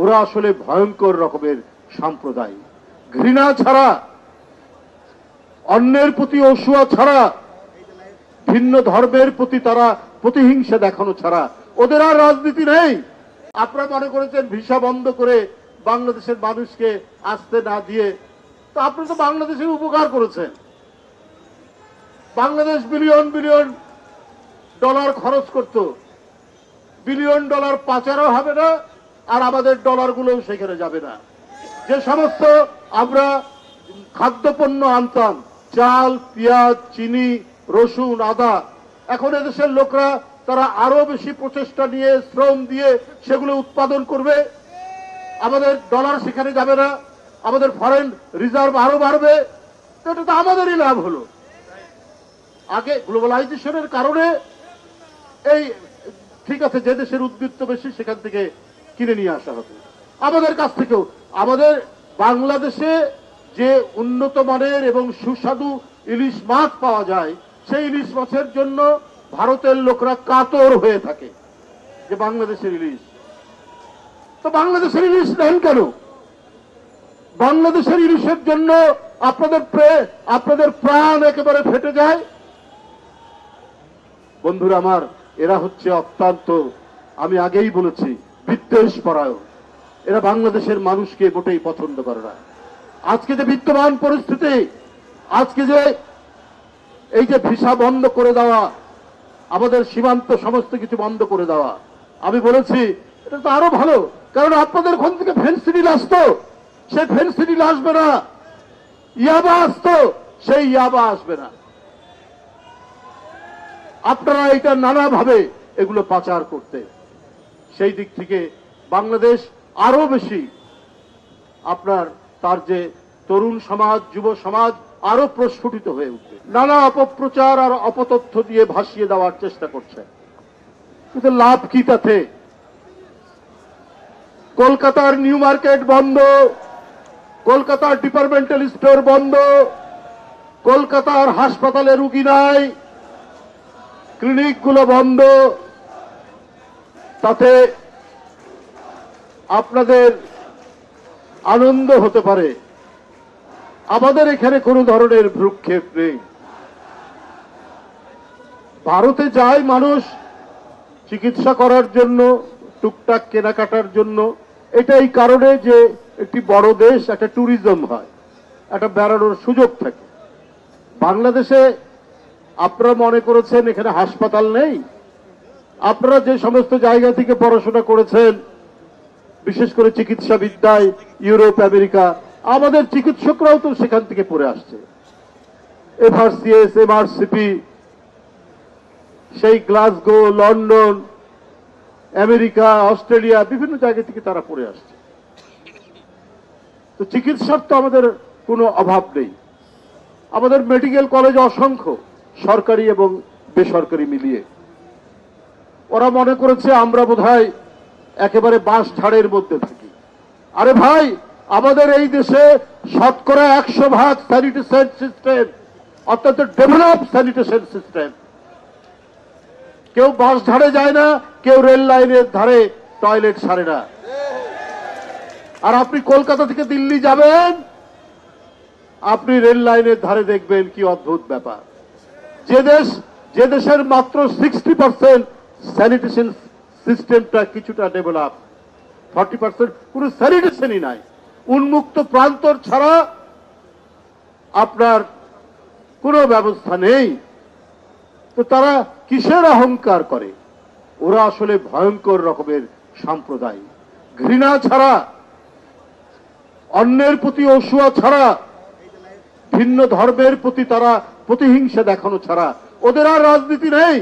ওরা আসলে ভয়ঙ্কর রকমের সম্প্রদায়। ঘৃণা ছাড়া, অন্যের প্রতি অসূয়া ছাড়া, ভিন্ন ধর্মের প্রতি তারা প্রতিহিংসা দেখানো ছাড়া ওদের আর রাজনীতি নেই। আপনারা মনে করেছেন ভিসা বন্ধ করে বাংলাদেশের মানুষকে আসতে না দিয়ে, তো আপনি তো বাংলাদেশের উপকার করেছেন। বাংলাদেশ বিলিয়ন বিলিয়ন ডলার খরচ করত, বিলিয়ন ডলার পাচারও হবে না, আর আমাদের ডলারগুলোও সেখানে যাবে না। যে সমস্ত আমরা খাদ্যপণ্য আনতাম, চাল, পেঁয়াজ, চিনি, রসুন, আদা, এখন এদেশের লোকরা তারা আরো বেশি প্রচেষ্টা নিয়ে শ্রম দিয়ে সেগুলো উৎপাদন করবে। আমাদের ডলার সেখানে যাবে না, আমাদের ফরেন রিজার্ভ আরো বাড়বে। এটা তো আমাদেরই লাভ হলো। আগে গ্লোবালাইজেশনের কারণে এই ঠিক আছে, যে দেশের উদ্বৃত্ত বেশি সেখান থেকে কিনে নিয়ে আসা হতো আমাদের কাছ থেকেও। আমাদের বাংলাদেশে যে উন্নত মানের এবং সুস্বাদু ইলিশ মাছ পাওয়া যায়, সেই ইলিশ মাছের জন্য ভারতের লোকরা কাতর হয়ে থাকে যে বাংলাদেশের ইলিশ। তো বাংলাদেশের ইলিশ নেন কেন? বাংলাদেশের ইলিশের জন্য আপনাদের প্রাণ একেবারে ফেটে যায়। বন্ধুরা আমার, এরা হচ্ছে অত্যন্ত, আমি আগেই বলেছি, বিদ্বেষ পরায়ণ। এরা বাংলাদেশের মানুষকে মোটেই পছন্দ করে না। আজকে যে বিদ্যমান পরিস্থিতি, আজকে যে এই যে ভিসা বন্ধ করে দেওয়া, আমাদের সীমান্ত সমস্ত কিছু বন্ধ করে দেওয়া, আমি বলেছি এটা তো আরো ভালো, কারণ আপনাদের ওখান থেকে ফেন্সিডিল আসতো, সেই ফেন্সিডিল আসবে না। ইয়াবা আসতো, সেই ইয়াবা আসবে না। আপনারা এটা নানাভাবে এগুলো পাচার করতে, সেই দিক থেকে বাংলাদেশ আরো বেশি আপনার তার যে তরুণ সমাজ, যুব সমাজ আরো প্রস্ফুটিত হয়ে উঠবে। নানা অপপ্রচার আর অপতথ্য দিয়ে ভাসিয়ে দেওয়ার চেষ্টা করছে, কিন্তু লাভ কি তাতে? কলকাতার নিউ মার্কেট বন্ধ, কলকাতার ডিপার্টমেন্টাল স্টোর বন্ধ, কলকাতার হাসপাতালে রুগী নাই, ক্লিনিকগুলো বন্ধ। তাতে আপনাদের আনন্দ হতে পারে, আমাদের এখানে কোনো ধরনের ভ্রুক্ষেপ নেই। ভারতে যায় মানুষ চিকিৎসা করার জন্য, টুকটাক কেনাকাটার জন্য। এটা এই কারণে যে একটি বড় দেশ, একটা ট্যুরিজম হয়, একটা বেড়ানোর সুযোগ থাকে। বাংলাদেশে আপনারা মনে করেছেন এখানে হাসপাতাল নেই? আপনারা যে সমস্ত জায়গা থেকে পড়াশোনা করেছেন, বিশেষ করে চিকিৎসা বিদ্যায় ইউরোপ, আমেরিকা, আমাদের চিকিৎসকরাও তো সেখান থেকে পড়ে আসছে। এফআরসিএস, এমআরসিপি, সেই গ্লাসগো, লন্ডন, আমেরিকা, অস্ট্রেলিয়া, বিভিন্ন জায়গা থেকে তারা পড়ে আসছে। তো চিকিৎসার তো আমাদের কোনো অভাব নেই। আমাদের মেডিকেল কলেজ অসংখ্য, সরকারি এবং বেসরকারি মিলিয়ে। ওরা মনে করেছে আমরা বোধহয় একেবারে বাঁশ ঝাড়ের মধ্যে থাকি। আরে ভাই, আমাদের এই দেশে শতকরা 100% স্যানিটেশন সিস্টেম, অত্যন্ত ডেভেলপ স্যানিটেশন সিস্টেম। কেউ বাঁশ ঝাড়ে যায় না, কেউ রেল লাইনের ধারে টয়লেট সারে না। আর আপনি কলকাতা থেকে দিল্লি যাবেন, আপনি রেল লাইনের ধারে দেখবেন কি অদ্ভুত ব্যাপার। যে দেশের মাত্র 60% স্যানিটেশন সিস্টেমটা কিছুটা ডেভেলপ, 40% কোন স্যানিটেশনই নাই। উন্মুক্ত প্রান্তর ছাড়া আপনার কোনো ব্যবস্থা নেই। তো তারা কিসের অহংকার করে? ওরা আসলে ভয়ঙ্কর রকমের সম্প্রদায়। ঘৃণা ছাড়া, অন্যের প্রতি অসূয়া ছাড়া, ভিন্ন ধর্মের প্রতি তারা প্রতিহিংসা দেখানো ছাড়া ওদের আর রাজনীতি নেই।